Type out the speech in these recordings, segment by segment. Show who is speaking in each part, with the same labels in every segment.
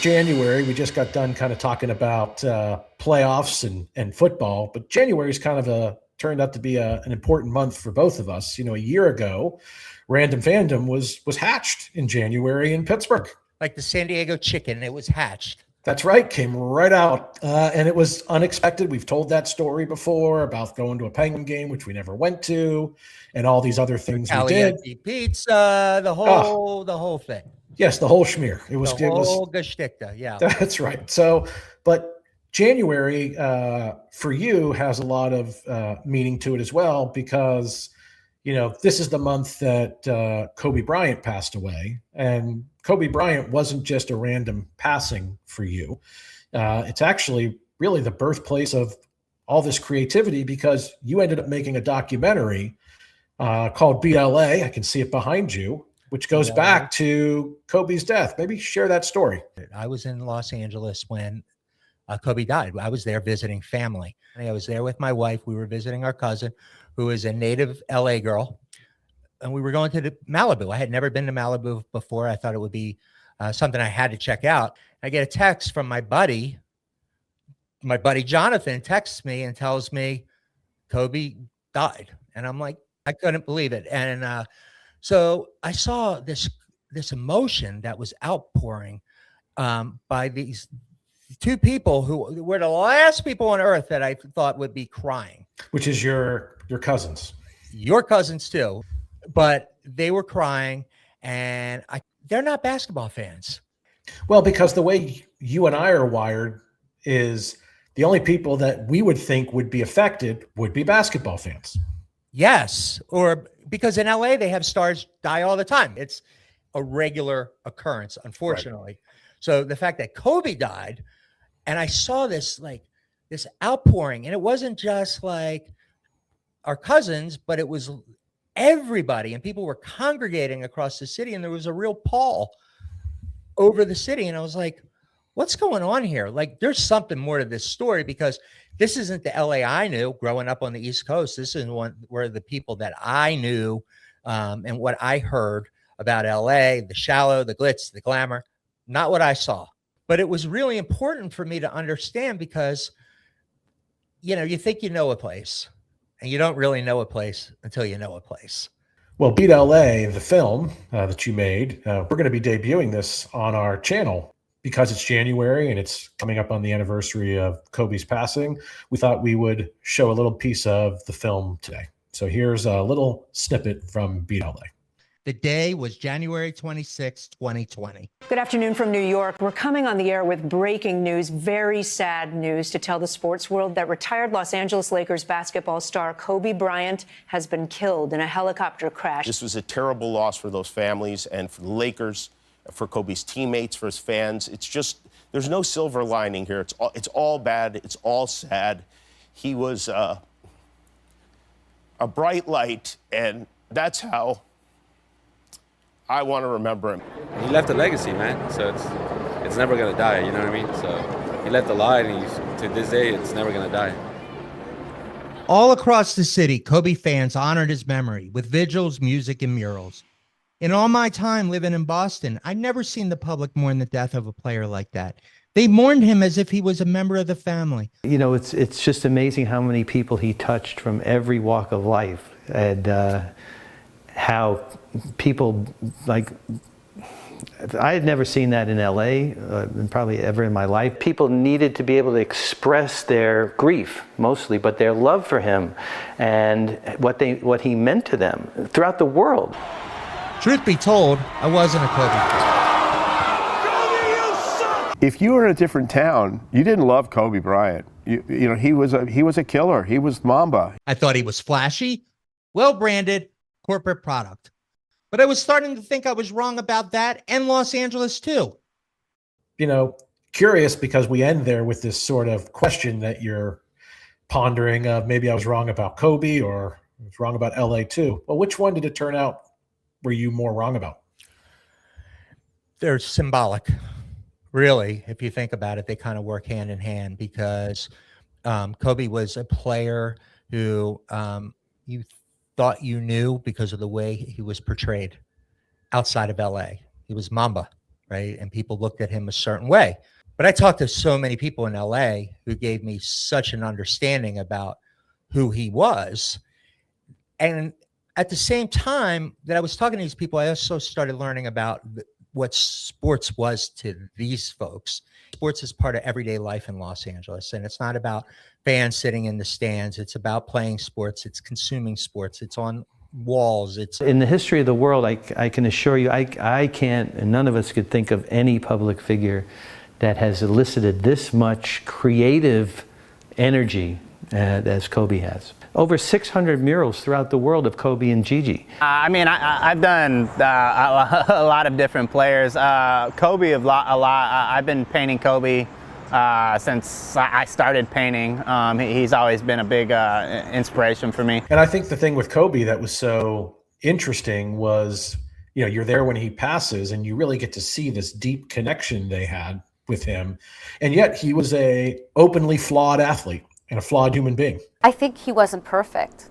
Speaker 1: January. We just got done kind of talking about playoffs and football, but January is kind of turned out to be an important month for both of us. A year ago, Random Fandom was hatched in January in Pittsburgh.
Speaker 2: Like the San Diego chicken, it was hatched.
Speaker 1: That's right. Came right out. And it was unexpected. We've told that story before about going to a Penguin game, which we never went to, and all these other things we did.
Speaker 2: Pizza, the whole thing.
Speaker 1: Yes, the whole schmear. It was
Speaker 2: the whole Geschichte. Yeah.
Speaker 1: That's right. So, but January for you has a lot of meaning to it as well, because this is the month that Kobe Bryant passed away, and Kobe Bryant wasn't just a random passing for you. It's actually really the birthplace of all this creativity, because you ended up making a documentary called BLA. I can see it behind you, which goes back to Kobe's death. Maybe share that story.
Speaker 2: I was in Los Angeles when Kobe died. I was there visiting family. I was there with my wife. We were visiting our cousin, who is a native LA girl. And we were going to Malibu. I had never been to Malibu before. I thought it would be something I had to check out. I get a text from my buddy Jonathan texts me and tells me Kobe died. And I'm like, I couldn't believe it. And so I saw this emotion that was outpouring by these two people who were the last people on earth that I thought would be crying.
Speaker 1: Which is your cousins.
Speaker 2: Your cousins too. But they were crying, and they're not basketball fans.
Speaker 1: Well, because the way you and I are wired is the only people that we would think would be affected would be basketball fans.
Speaker 2: Yes, or because in LA they have stars die all the time. It's a regular occurrence, unfortunately. Right. So the fact that Kobe died, and I saw this outpouring, and it wasn't just like our cousins, but it was everybody, and people were congregating across the city, and there was a real pall over the city. And I was like, what's going on here? Like, there's something more to this story, because this isn't the LA I knew growing up on the East Coast. This is where the people that I knew and what I heard about LA, the shallow, the glitz, the glamour, not what I saw. But it was really important for me to understand, because, you think you know a place, and you don't really know a place until you know a place.
Speaker 1: Well, Beat LA, the film that you made, we're going to be debuting this on our channel because it's January and it's coming up on the anniversary of Kobe's passing. We thought we would show a little piece of the film today. So here's a little snippet from Beat LA.
Speaker 2: The day was January 26, 2020.
Speaker 3: Good afternoon from New York. We're coming on the air with breaking news, very sad news to tell the sports world that retired Los Angeles Lakers basketball star Kobe Bryant has been killed in a helicopter crash.
Speaker 4: This was a terrible loss for those families and for the Lakers, for Kobe's teammates, for his fans. It's just, there's no silver lining here. It's all bad. It's all sad. He was a bright light, and that's how I want to remember him.
Speaker 5: He left a legacy, man. So it's never gonna die. You know what I mean? So he left a light, and to this day, it's never gonna die.
Speaker 2: All across the city, Kobe fans honored his memory with vigils, music, and murals. In all my time living in Boston, I'd never seen the public mourn the death of a player like that. They mourned him as if he was a member of the family.
Speaker 6: It's just amazing how many people he touched from every walk of life, and how people, like, I had never seen that in LA, and probably ever in my life. People needed to be able to express their grief, mostly, but their love for him and what he meant to them throughout the world.
Speaker 2: Truth be told, I wasn't a Kobe fan.
Speaker 4: If you were in a different town, you didn't love Kobe Bryant. He was a killer. He was Mamba.
Speaker 2: I thought he was flashy, well-branded, corporate product. But I was starting to think I was wrong about that, and Los Angeles too.
Speaker 1: Curious, because we end there with this sort of question that you're pondering of, maybe I was wrong about Kobe, or I was wrong about LA too. Well, which one did it turn out were you more wrong about?
Speaker 2: They're symbolic. Really, if you think about it, they kind of work hand in hand, because Kobe was a player who you thought you knew because of the way he was portrayed outside of LA. He was Mamba. right? And people looked at him a certain way. But I talked to so many people in LA who gave me such an understanding about who he was. And at the same time that I was talking to these people, I also started learning about what sports was to these folks. Sports is part of everyday life in Los Angeles. And it's not about fans sitting in the stands. It's about playing sports. It's consuming sports. It's on walls. It's
Speaker 6: in the history of the world. I can assure you, I can't, and none of us could think of any public figure that has elicited this much creative energy as Kobe has. Over 600 murals throughout the world of Kobe and Gigi.
Speaker 7: I mean, I've done a lot of different players. Kobe, a lot. I've been painting Kobe since I started painting. He's always been a big inspiration for me.
Speaker 1: And I think the thing with Kobe that was so interesting was, you know, you're there when he passes and you really get to see this deep connection they had with him. And yet he was a openly flawed athlete and a flawed human being.
Speaker 8: I think he wasn't perfect.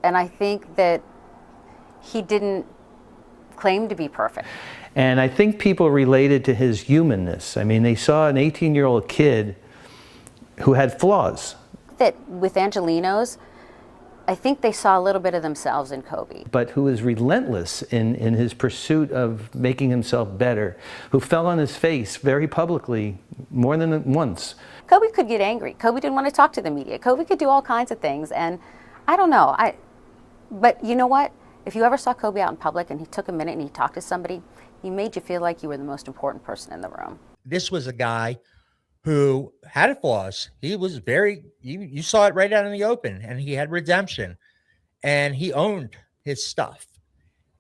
Speaker 8: And I think that he didn't claim to be perfect.
Speaker 6: And I think people related to his humanness. I mean, they saw an 18-year-old kid who had flaws.
Speaker 8: That with Angelenos, I think they saw a little bit of themselves in Kobe.
Speaker 6: But who was relentless in his pursuit of making himself better, who fell on his face very publicly more than once.
Speaker 8: Kobe could get angry. Kobe didn't want to talk to the media. Kobe could do all kinds of things. And I don't know. But you know what? If you ever saw Kobe out in public and he took a minute and he talked to somebody, he made you feel like you were the most important person in the room.
Speaker 2: This was a guy who had flaws. He was very, you saw it right out in the open, and he had redemption, and he owned his stuff.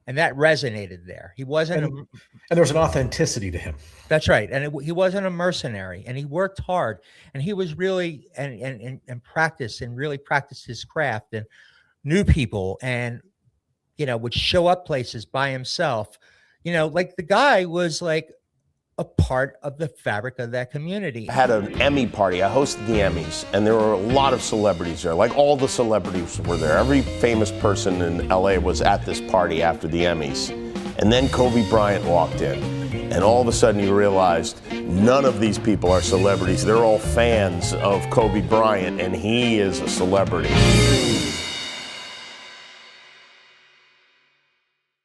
Speaker 2: And that resonated there. He wasn't,
Speaker 1: and there was an authenticity to him.
Speaker 2: That's right. And he wasn't a mercenary, and he worked hard, and he was really, and practiced and really practiced his craft and knew people, and, you know, would show up places by himself. You know, like the guy was like a part of the fabric of that community.
Speaker 4: I had an Emmy party. I hosted the Emmys, and there were a lot of celebrities there. Like, all the celebrities were there. Every famous person in LA was at this party after the Emmys. And then Kobe Bryant walked in, and all of a sudden you realized none of these people are celebrities. They're all fans of Kobe Bryant, and he is a celebrity.